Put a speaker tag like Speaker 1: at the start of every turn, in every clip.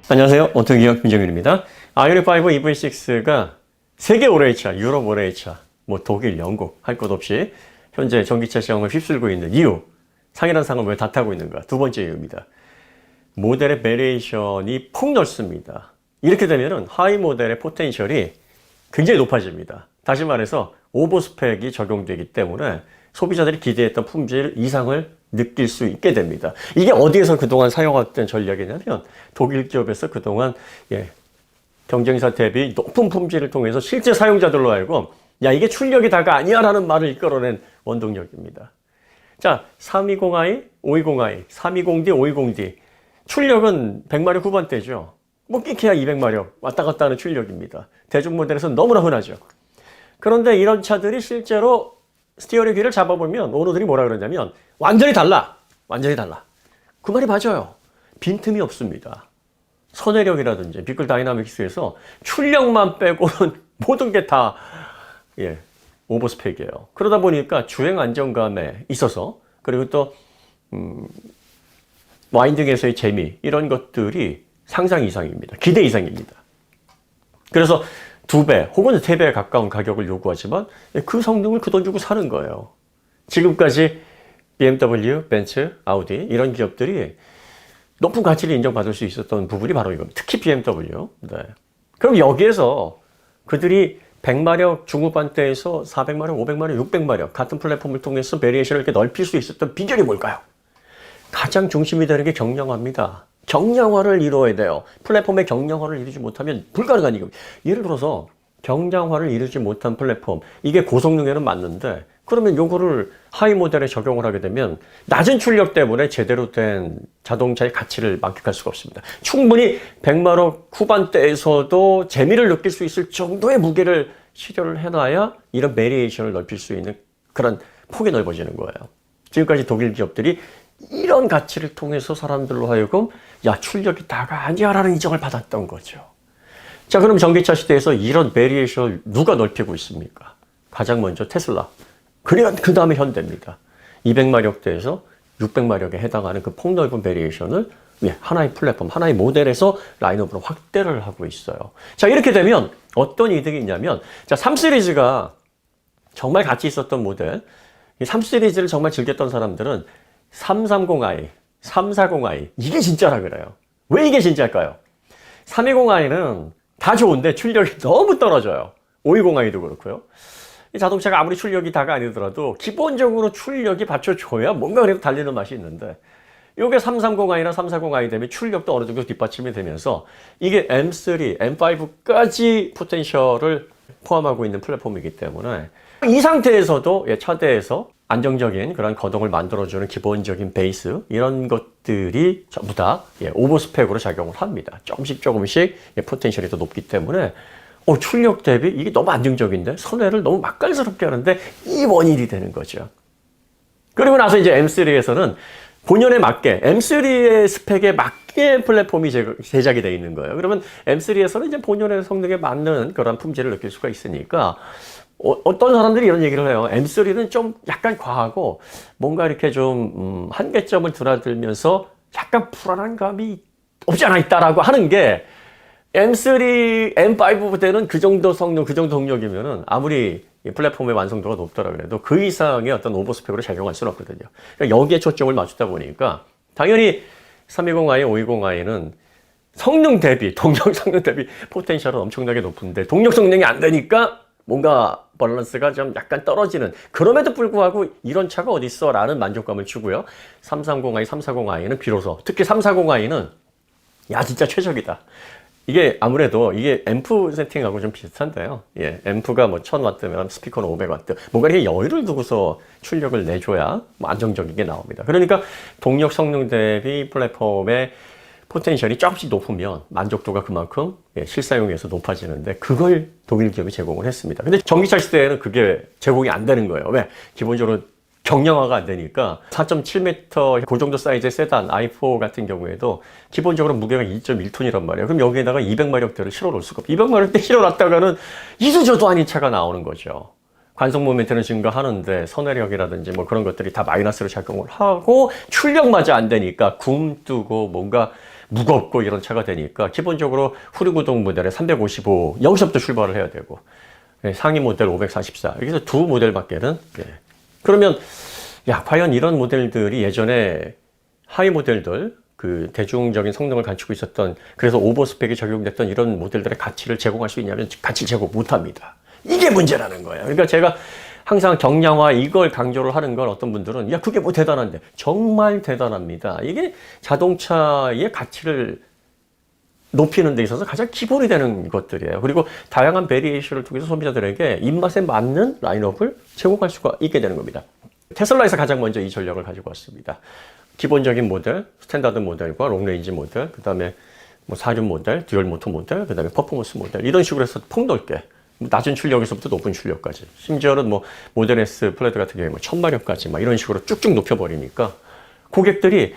Speaker 1: 안녕하세요. 오토기업 김정윤입니다. 아이오닉 5 EV6가 세계 올해차, 유럽 올해차, 독일, 영국 할 것 없이 현재 전기차 시장을 휩쓸고 있는 이유, 상이라는 상을 왜 다 타고 있는가? 두 번째 이유입니다. 모델의 베리에이션이 폭넓습니다. 이렇게 되면은 하이 모델의 포텐셜이 굉장히 높아집니다. 다시 말해서 오버 스펙이 적용되기 때문에 소비자들이 기대했던 품질 이상을 느낄 수 있게 됩니다. 이게 어디에서 그동안 사용했던 전략이냐면 독일 기업에서 그동안 경쟁사 대비 높은 품질을 통해서 실제 사용자들로 하여금 야 이게 출력이 다가 아니야 라는 말을 이끌어낸 원동력입니다. 자, 320i, 520i, 320D, 520D 출력은 100마력 후반대죠. 끼케야 200마력 왔다 갔다 하는 출력입니다. 대중 모델에서는 너무나 흔하죠. 그런데 이런 차들이 실제로 스티어링 휠을 잡아보면 오너들이 뭐라 그러냐면 완전히 달라. 완전히 달라. 그 말이 맞아요. 빈틈이 없습니다. 선회력이라든지 비클 다이나믹스에서 출력만 빼고는 모든 게 다 오버스펙이에요. 그러다 보니까 주행 안정감에 있어서 그리고 또 와인딩에서의 재미 이런 것들이 상상 이상입니다. 기대 이상입니다. 그래서 2배 혹은 3배에 가까운 가격을 요구하지만 그 성능을 그 돈 주고 사는 거예요. 지금까지 BMW, 벤츠, 아우디 이런 기업들이 높은 가치를 인정받을 수 있었던 부분이 바로 이겁니다. 특히 BMW. 네. 그럼 여기에서 그들이 100마력 중후반대에서 400마력, 500마력, 600마력 같은 플랫폼을 통해서 베리에이션을 이렇게 넓힐 수 있었던 비결이 뭘까요? 가장 중심이 되는 게 경량화입니다. 경량화를 이루어야 돼요. 플랫폼의 경량화를 이루지 못하면 불가능한 일입니다. 예를 들어서 경량화를 이루지 못한 플랫폼, 이게 고성능에는 맞는데 그러면 요거를 하이 모델에 적용을 하게 되면 낮은 출력 때문에 제대로 된 자동차의 가치를 만끽할 수가 없습니다. 충분히 100마력 후반대에서도 재미를 느낄 수 있을 정도의 무게를 실현을 해놔야 이런 베리에이션을 넓힐 수 있는 그런 폭이 넓어지는 거예요. 지금까지 독일 기업들이 이런 가치를 통해서 사람들로 하여금 야 출력이 다가 아니야 라는 인정을 받았던 거죠. 자, 그럼 전기차 시대에서 이런 베리에이션을 누가 넓히고 있습니까? 가장 먼저 테슬라. 그 다음에 현대입니다. 200마력대에서 600마력에 해당하는 그 폭넓은 베리에이션을 하나의 플랫폼, 하나의 모델에서 라인업으로 확대를 하고 있어요. 자, 이렇게 되면 어떤 이득이 있냐면 자, 3 시리즈가 정말 가치 있었던 모델, 이 3 시리즈를 정말 즐겼던 사람들은 330i, 340i 이게 진짜라 그래요. 왜 이게 진짜일까요? 320i는 다 좋은데 출력이 너무 떨어져요. 520i도 그렇고요. 이 자동차가 아무리 출력이 다가 아니더라도 기본적으로 출력이 받쳐줘야 뭔가 그래도 달리는 맛이 있는데 이게 330i나 340i 되면 출력도 어느 정도 뒷받침이 되면서 이게 M3, M5까지 포텐셜을 포함하고 있는 플랫폼이기 때문에 이 상태에서도 차대에서 안정적인 그런 거동을 만들어주는 기본적인 베이스 이런 것들이 전부 다 오버스펙으로 작용을 합니다. 조금씩 포텐셜이 더 높기 때문에 출력 대비 이게 너무 안정적인데 선회를 너무 맛깔스럽게 하는데 이 원인이 되는 거죠. 그리고 나서 이제 M3에서는 본연에 맞게 M3의 스펙에 맞게 플랫폼이 제작이 되어 있는 거예요. 그러면 M3에서는 이제 본연의 성능에 맞는 그런 품질을 느낄 수가 있으니까 어떤 사람들이 이런 얘기를 해요. M3는 좀 약간 과하고 뭔가 이렇게 좀 한계점을 드나들면서 약간 불안한 감이 없지 않아 있다라고 하는 게 M3, M5보다는 그 정도 성능, 그 정도 동력이면은 아무리 플랫폼의 완성도가 높더라 그래도 그 이상의 어떤 오버스펙으로 작용할 수는 없거든요. 그러니까 여기에 초점을 맞추다 보니까 당연히 320i, 520i는 성능 대비, 동력 성능 대비 포텐셜은 엄청나게 높은데 동력 성능이 안 되니까 뭔가 밸런스가 좀 약간 떨어지는 그럼에도 불구하고 이런 차가 어디 있어 라는 만족감을 주고요. 330i, 340i는 비로소 특히 340i는 야 진짜 최적이다. 이게 아무래도 이게 앰프 세팅하고 좀 비슷한데요. 앰프가 1000W면 스피커는 500W. 뭔가 이렇게 여유를 두고서 출력을 내줘야 안정적인 게 나옵니다. 그러니까 동력 성능 대비 플랫폼의 포텐셜이 조금씩 높으면 만족도가 그만큼 실사용에서 높아지는데 그걸 독일 기업이 제공을 했습니다. 근데 전기차 시대에는 그게 제공이 안 되는 거예요. 왜? 기본적으로 경량화가 안 되니까 4.7m 그 정도 사이즈의 세단 i4 같은 경우에도 기본적으로 무게가 2.1톤이란 말이에요. 그럼 여기에다가 200마력대를 실어 놓을 수가 없고 200마력대 실어 놨다가는 이도저도 아닌 차가 나오는 거죠. 관성 모멘트는 증가하는데 선회력이라든지 그런 것들이 다 마이너스로 작용을 하고 출력마저 안 되니까 굼 뜨고 뭔가 무겁고 이런 차가 되니까 기본적으로 후륜구동 모델에 355 여기서부터 출발을 해야 되고 상위 모델 544 여기서 두 모델밖에는 그러면 야 과연 이런 모델들이 예전에 하위 모델들 그 대중적인 성능을 갖추고 있었던 그래서 오버스펙이 적용됐던 이런 모델들의 가치를 제공할 수 있냐면 가치를 제공 못합니다. 이게 문제라는 거예요. 그러니까 제가 항상 경량화 이걸 강조를 하는 건 어떤 분들은 야 그게 뭐 대단한데 정말 대단합니다. 이게 자동차의 가치를 높이는 데 있어서 가장 기본이 되는 것들이에요. 그리고 다양한 베리에이션을 통해서 소비자들에게 입맛에 맞는 라인업을 제공할 수가 있게 되는 겁니다. 테슬라에서 가장 먼저 이 전략을 가지고 왔습니다. 기본적인 모델, 스탠다드 모델과 롱레인지 모델, 그 다음에 뭐 4륜 모델, 듀얼 모터 모델, 그 다음에 퍼포먼스 모델 이런 식으로 해서 폭넓게 낮은 출력에서부터 높은 출력까지 심지어는 뭐 모델 S 플레드 같은 경우에 뭐 1000마력까지 막 이런 식으로 쭉쭉 높여버리니까 고객들이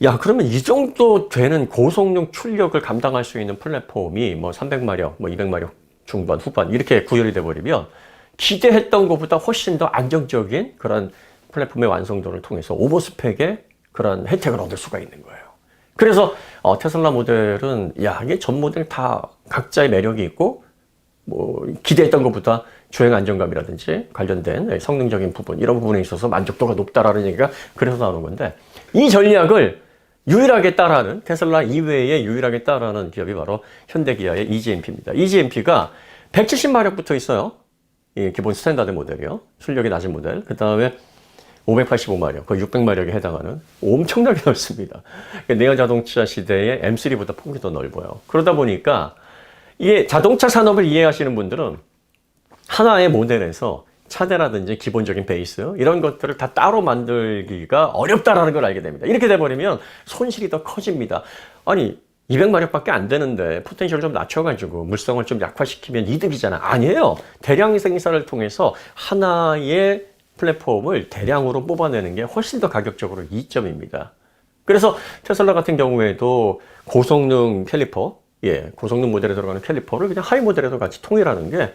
Speaker 1: 야 그러면 이 정도 되는 고성능 출력을 감당할 수 있는 플랫폼이 뭐 300마력, 뭐 200마력 중반, 후반 이렇게 구현이 돼버리면 기대했던 것보다 훨씬 더 안정적인 그런 플랫폼의 완성도를 통해서 오버스펙의 그런 혜택을 얻을 수가 있는 거예요. 그래서 테슬라 모델은 야 이게 전 모델 다 각자의 매력이 있고 뭐 기대했던 것보다 주행 안정감이라든지 관련된 성능적인 부분 이런 부분에 있어서 만족도가 높다라는 얘기가 그래서 나오는 건데 이 전략을 유일하게 따라하는 테슬라 이외에 유일하게 따라하는 기업이 바로 현대기아의 EGMP입니다. EGMP가 170마력부터 있어요. 이 기본 스탠다드 모델이요. 출력이 낮은 모델. 그 다음에 585마력, 거의 600마력에 해당하는 엄청나게 넓습니다. 내연 자동차 시대의 M3보다 폭이 더 넓어요. 그러다 보니까 이게 자동차 산업을 이해하시는 분들은 하나의 모델에서 차대라든지 기본적인 베이스 이런 것들을 다 따로 만들기가 어렵다라는 걸 알게 됩니다. 이렇게 돼버리면 손실이 더 커집니다. 아니 200마력밖에 안 되는데 포텐셜을 좀 낮춰가지고 물성을 좀 약화시키면 이득이잖아. 아니에요. 대량 생산을 통해서 하나의 플랫폼을 대량으로 뽑아내는 게 훨씬 더 가격적으로 이점입니다. 그래서 테슬라 같은 경우에도 고성능 캘리퍼, 고성능 모델에 들어가는 캘리퍼를 그냥 하이 모델에도 같이 통일하는 게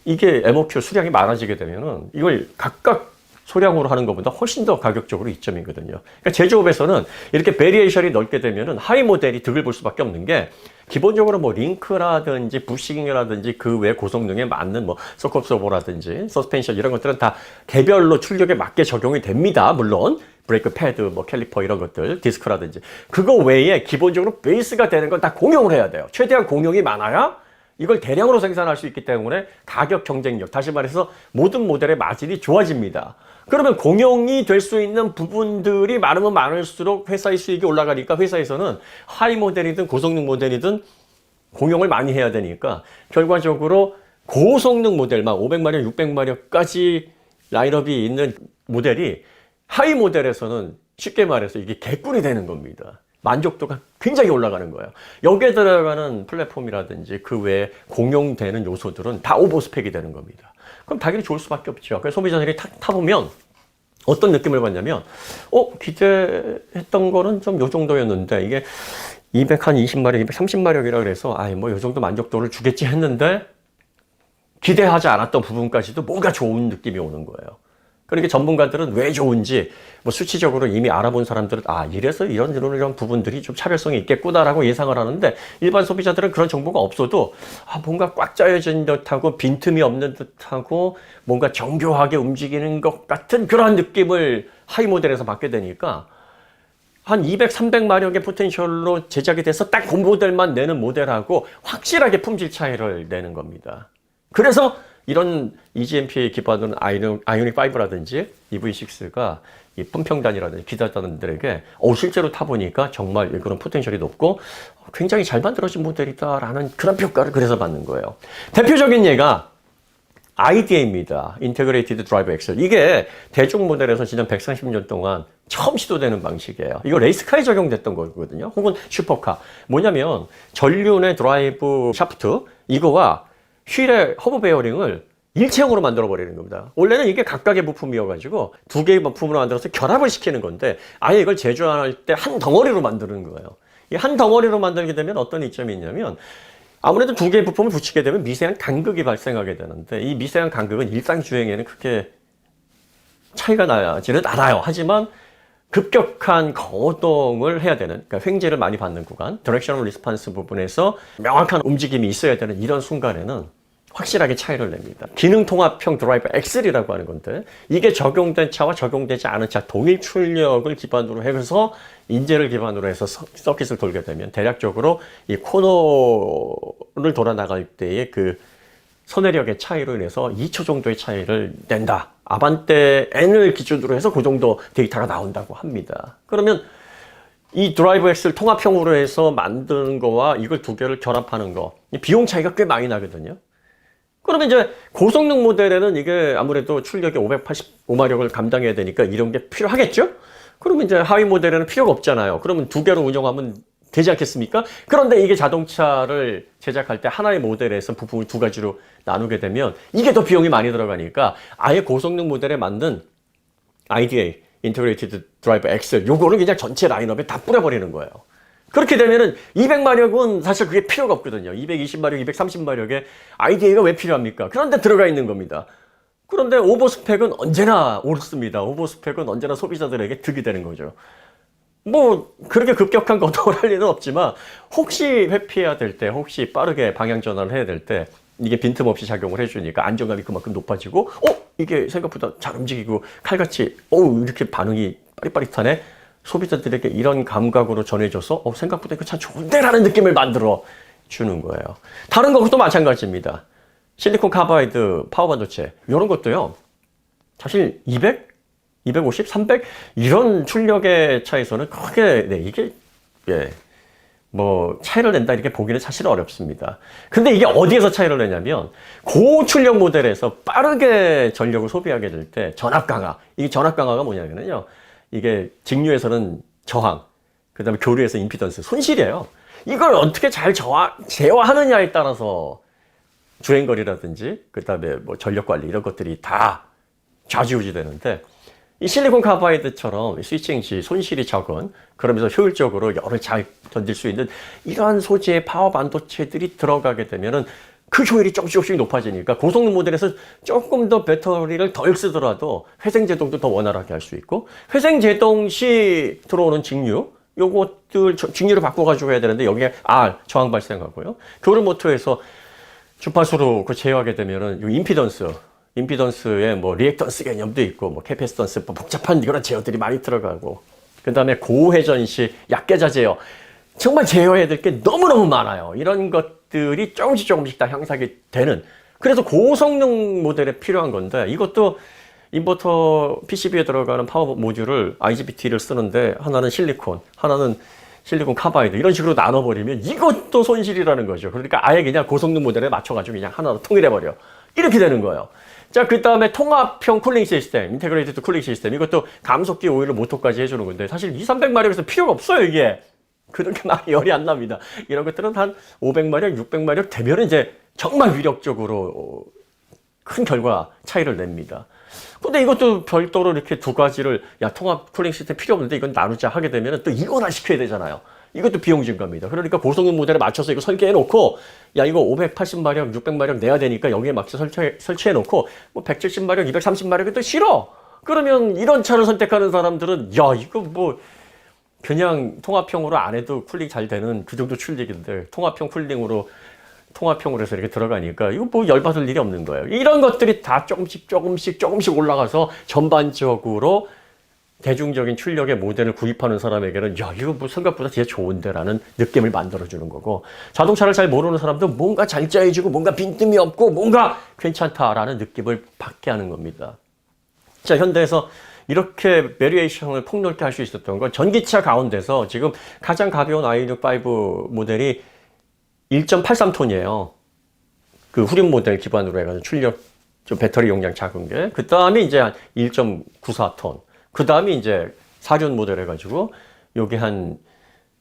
Speaker 1: 이게 MOQ 수량이 많아지게 되면은 이걸 각각 소량으로 하는 것보다 훨씬 더 가격적으로 이점이거든요. 그러니까 제조업에서는 이렇게 베리에이션이 넓게 되면은 하이 모델이 득을 볼 수밖에 없는 게 기본적으로 뭐 링크라든지 부싱이라든지 그 외 고성능에 맞는 뭐 서컵서버라든지 서스펜션 이런 것들은 다 개별로 출력에 맞게 적용이 됩니다. 물론 브레이크 패드, 뭐 캘리퍼 이런 것들, 디스크라든지 그거 외에 기본적으로 베이스가 되는 건 다 공용을 해야 돼요. 최대한 공용이 많아야 이걸 대량으로 생산할 수 있기 때문에 가격 경쟁력, 다시 말해서 모든 모델의 마진이 좋아집니다. 그러면 공용이 될 수 있는 부분들이 많으면 많을수록 회사의 수익이 올라가니까 회사에서는 하이 모델이든 고성능 모델이든 공용을 많이 해야 되니까 결과적으로 고성능 모델만 500마력, 600마력까지 라인업이 있는 모델이 하이 모델에서는 쉽게 말해서 이게 개꿀이 되는 겁니다. 만족도가 굉장히 올라가는 거예요. 여기에 들어가는 플랫폼이라든지 그 외에 공용되는 요소들은 다 오버스펙이 되는 겁니다. 그럼 당연히 좋을 수밖에 없죠. 그래서 소비자들이 타보면 어떤 느낌을 받냐면 기대했던 거는 좀 요 정도였는데 이게 220마력, 230마력이라 그래서 뭐 요 정도 만족도를 주겠지 했는데 기대하지 않았던 부분까지도 뭔가 좋은 느낌이 오는 거예요. 그러니까 전문가들은 왜 좋은지 뭐 수치적으로 이미 알아본 사람들은 이래서 이런 부분들이 좀 차별성이 있겠구나라고 예상을 하는데 일반 소비자들은 그런 정보가 없어도 뭔가 꽉 짜여진 듯하고 빈틈이 없는 듯하고 뭔가 정교하게 움직이는 것 같은 그런 느낌을 하이 모델에서 받게 되니까 한 200, 300마력의 포텐셜로 제작이 돼서 딱 그 모델만 내는 모델하고 확실하게 품질 차이를 내는 겁니다. 그래서 이런 EGMP에 기반한 아이오닉 5라든지 EV6가 이 품평단이라든지 기사단들에게 실제로 타보니까 정말 그런 포텐셜이 높고 굉장히 잘 만들어진 모델이다라는 그런 평가를 그래서 받는 거예요. 대표적인 예가 IDA입니다. Integrated Drive Axle. 이게 대중 모델에서 지난 130년 동안 처음 시도되는 방식이에요. 이거 레이스카에 적용됐던 거거든요. 혹은 슈퍼카. 뭐냐면 전륜의 드라이브 샤프트 이거와 휠의 허브 베어링을 일체형으로 만들어버리는 겁니다. 원래는 이게 각각의 부품이어가지고 두 개의 부품으로 만들어서 결합을 시키는 건데 아예 이걸 제조할 때 한 덩어리로 만드는 거예요. 이 한 덩어리로 만들게 되면 어떤 이점이 있냐면 아무래도 두 개의 부품을 붙이게 되면 미세한 간극이 발생하게 되는데 이 미세한 간극은 일상 주행에는 크게 차이가 나지는 않아요. 하지만 급격한 거동을 해야 되는, 그러니까 횡재를 많이 받는 구간, 디렉셔널 리스판스 부분에서 명확한 움직임이 있어야 되는 이런 순간에는 확실하게 차이를 냅니다. 기능 통합형 드라이브 엑셀이라고 하는 건데, 이게 적용된 차와 적용되지 않은 차 동일 출력을 기반으로 해서 인재를 기반으로 해서 서킷을 돌게 되면 대략적으로 이 코너를 돌아 나갈 때의 그 선회력의 차이로 인해서 2초 정도의 차이를 낸다. 아반떼 N을 기준으로 해서 그 정도 데이터가 나온다고 합니다. 그러면 이 드라이브 엑셀 통합형으로 해서 만드는 거와 이걸 두 개를 결합하는 거, 비용 차이가 꽤 많이 나거든요. 그러면 이제 고성능 모델에는 이게 아무래도 출력이 585마력을 감당해야 되니까 이런 게 필요하겠죠? 그러면 이제 하위 모델에는 필요가 없잖아요. 그러면 두 개로 운영하면 되지 않겠습니까? 그런데 이게 자동차를 제작할 때 하나의 모델에서 부품을 두 가지로 나누게 되면 이게 더 비용이 많이 들어가니까 아예 고성능 모델에 만든 IDA, Integrated Drive Axle, 요거를 그냥 전체 라인업에 다 뿌려버리는 거예요. 그렇게 되면은 200마력은 사실 그게 필요가 없거든요. 220마력, 230마력에 IDA가 왜 필요합니까? 그런데 들어가 있는 겁니다. 그런데 오버스펙은 언제나 옳습니다. 오버스펙은 언제나 소비자들에게 득이 되는 거죠. 뭐 그렇게 급격한 거동을 할 일은 없지만 혹시 회피해야 될 때, 혹시 빠르게 방향 전환을 해야 될 때 이게 빈틈없이 작용을 해주니까 안정감이 그만큼 높아지고 이게 생각보다 잘 움직이고 칼같이 이렇게 반응이 빠릿빠릿하네. 소비자들에게 이런 감각으로 전해줘서 생각보다 이거 참 좋은데 라는 느낌을 만들어 주는 거예요. 다른 것도 마찬가지입니다. 실리콘 카바이드 파워 반도체 이런 것도요. 사실 200, 250, 300 이런 출력의 차에서는 크게 이게 뭐 차이를 낸다 이렇게 보기는 사실 어렵습니다. 근데 이게 어디에서 차이를 내냐면 고출력 모델에서 빠르게 전력을 소비하게 될 때 전압 강화. 이게 전압 강화가 뭐냐면요. 이게 직류에서는 저항, 그 다음에 교류에서 임피던스, 손실이에요. 이걸 어떻게 잘 제어하느냐에 따라서 주행거리라든지, 그 다음에 뭐 전력관리 이런 것들이 다 좌지우지 되는데, 이 실리콘 카바이드처럼 스위칭 시 손실이 적은, 그러면서 효율적으로 열을 잘 견딜 수 있는 이러한 소재의 파워 반도체들이 들어가게 되면은 그 효율이 조금씩 높아지니까 고성능 모델에서 조금 더 배터리를 덜 쓰더라도 회생제동도 더 원활하게 할 수 있고, 회생제동 시 들어오는 직류, 요것들 직류를 바꿔가지고 해야 되는데 여기에 저항 발생하고요. 교류 모터에서 주파수로 제어하게 되면은 요 임피던스에 뭐 리액턴스 개념도 있고, 뭐 캐패시턴스, 뭐 복잡한 이런 제어들이 많이 들어가고, 그 다음에 고회전 시 약계자 제어. 정말 제어해야 될 게 너무너무 많아요. 이런 것들이 조금씩 다 형성이 되는. 그래서 고성능 모델에 필요한 건데, 이것도 인버터 PCB에 들어가는 파워 모듈을 IGBT를 쓰는데, 하나는 실리콘, 하나는 실리콘 카바이드 이런 식으로 나눠버리면 이것도 손실이라는 거죠. 그러니까 아예 그냥 고성능 모델에 맞춰가지고 그냥 하나로 통일해버려. 이렇게 되는 거예요. 자, 그 다음에 통합형 쿨링 시스템, 인테그레이티드 쿨링 시스템. 이것도 감속기 오일로 모터까지 해주는 건데, 사실 200~300마력에서 필요가 없어요, 이게. 그렇게 많이 열이 안 납니다. 이런 것들은 한 500마력, 600마력 되면 이제 정말 위력적으로 큰 결과 차이를 냅니다. 근데 이것도 별도로 이렇게 두 가지를, 통합 쿨링 시스템 필요 없는데 이건 나누자 하게 되면 또 이거나 시켜야 되잖아요. 이것도 비용 증가입니다. 그러니까 고성능 모델에 맞춰서 이거 설계해 놓고, 이거 580마력, 600마력 내야 되니까 여기에 맞춰 설치해 놓고, 뭐 170마력, 230마력이 또 싫어! 그러면 이런 차를 선택하는 사람들은, 이거 뭐, 그냥 통합형으로 안 해도 쿨링 잘 되는 그 정도 출력인데, 통합형으로 해서 이렇게 들어가니까, 이거 뭐 열받을 일이 없는 거예요. 이런 것들이 다 조금씩 올라가서 전반적으로 대중적인 출력의 모델을 구입하는 사람에게는 이거 뭐 생각보다 되게 좋은데 라는 느낌을 만들어주는 거고, 자동차를 잘 모르는 사람도 뭔가 잘 짜여지고 뭔가 빈틈이 없고 뭔가 괜찮다라는 느낌을 받게 하는 겁니다. 자, 현대에서 이렇게 베리에이션을 폭넓게 할 수 있었던 건 전기차 가운데서 지금 가장 가벼운 i6-5 모델이 1.83톤이에요. 그 후륜 모델 기반으로 해가지고 출력, 좀 배터리 용량 작은 게. 그 다음에 이제 한 1.94톤. 그 다음에 이제 4륜 모델 해가지고 요게 한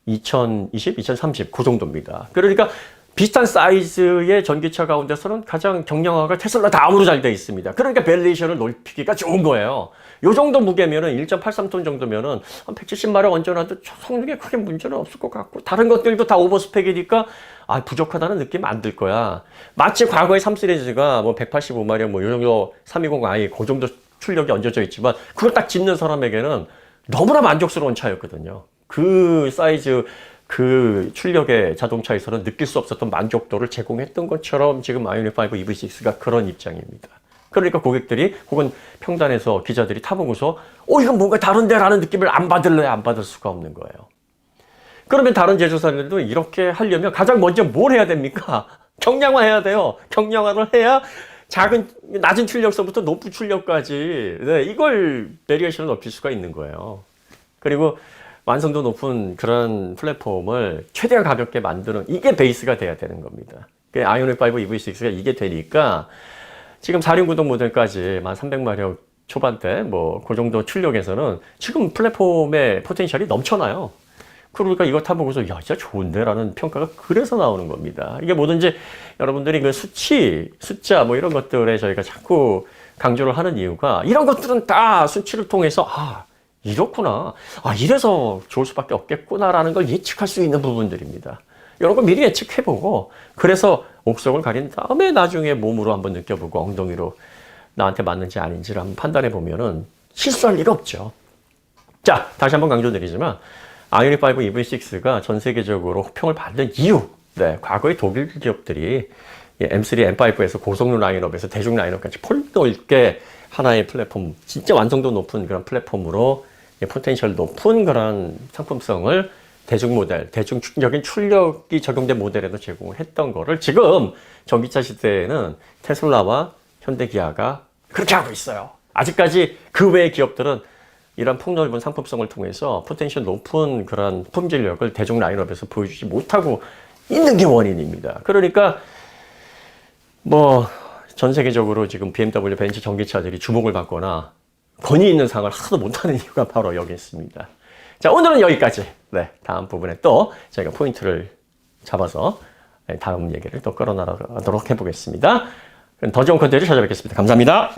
Speaker 1: 2020, 2030 그 정도입니다. 그러니까 비슷한 사이즈의 전기차 가운데서는 가장 경량화가 테슬라 다음으로 잘 돼 있습니다. 그러니까 밸리에이션을 높이기가 좋은 거예요. 요 정도 무게면은 1.83톤 정도면은 한 170마력 얹어놔도 성능에 크게 문제는 없을 것 같고, 다른 것들도 다 오버스펙이니까 부족하다는 느낌 안 들 거야. 마치 과거의 3 시리즈가 뭐 185마력 뭐 요 정도 320i 그 정도 출력이 얹어져 있지만 그걸 딱 짚는 사람에게는 너무나 만족스러운 차였거든요. 그 사이즈, 그 출력의 자동차에서는 느낄 수 없었던 만족도를 제공했던 것처럼 지금 아이오닉 5 EV6가 그런 입장입니다. 그러니까 고객들이 혹은 평단에서 기자들이 타보고서 이건 뭔가 다른데라는 느낌을 안 받을래? 안 받을 수가 없는 거예요. 그러면 다른 제조사들도 이렇게 하려면 가장 먼저 뭘 해야 됩니까? 경량화해야 돼요. 경량화를 해야 낮은 출력서부터 높은 출력까지 이걸 베리에이션을 높일 수가 있는 거예요. 그리고 완성도 높은 그런 플랫폼을 최대한 가볍게 만드는 이게 베이스가 돼야 되는 겁니다. 아이오닉 5 EV6가 이게 되니까 지금 4륜구동 모델까지 300마력 초반대 그 정도 출력에서는 지금 플랫폼의 포텐셜이 넘쳐나요. 그러니까 이거 타보고서 진짜 좋은데 라는 평가가 그래서 나오는 겁니다. 이게 뭐든지 여러분들이 그 숫자 이런 것들에 저희가 자꾸 강조를 하는 이유가 이런 것들은 다 수치를 통해서 이렇구나. 이래서 좋을 수밖에 없겠구나라는 걸 예측할 수 있는 부분들입니다. 이런 거 미리 예측해보고 그래서 옥석을 가린 다음에 나중에 몸으로 한번 느껴보고 엉덩이로 나한테 맞는지 아닌지를 한번 판단해보면은 실수할 리가 없죠. 자, 다시 한번 강조드리지만 아이오닉 5 EV6가 전 세계적으로 호평을 받는 이유, 과거의 독일 기업들이 M3, M5에서 고성능 라인업에서 대중 라인업까지 폭넓게 하나의 플랫폼, 진짜 완성도 높은 그런 플랫폼으로 포텐셜 높은 그런 상품성을 대중 모델, 대중적인 출력이 적용된 모델에도 제공을 했던 거를 지금 전기차 시대에는 테슬라와 현대기아가 그렇게 하고 있어요. 아직까지 그 외의 기업들은 이런 폭넓은 상품성을 통해서 포텐셜 높은 그런 품질력을 대중 라인업에서 보여주지 못하고 있는 게 원인입니다. 그러니까 전 세계적으로 지금 BMW, 벤츠 전기차들이 주목을 받거나 권위 있는 상을 하나도 못하는 이유가 바로 여기 있습니다. 자, 오늘은 여기까지. 다음 부분에 또 저희가 포인트를 잡아서 다음 얘기를 또 끌어나가도록 해보겠습니다. 더 좋은 컨텐츠 찾아뵙겠습니다. 감사합니다.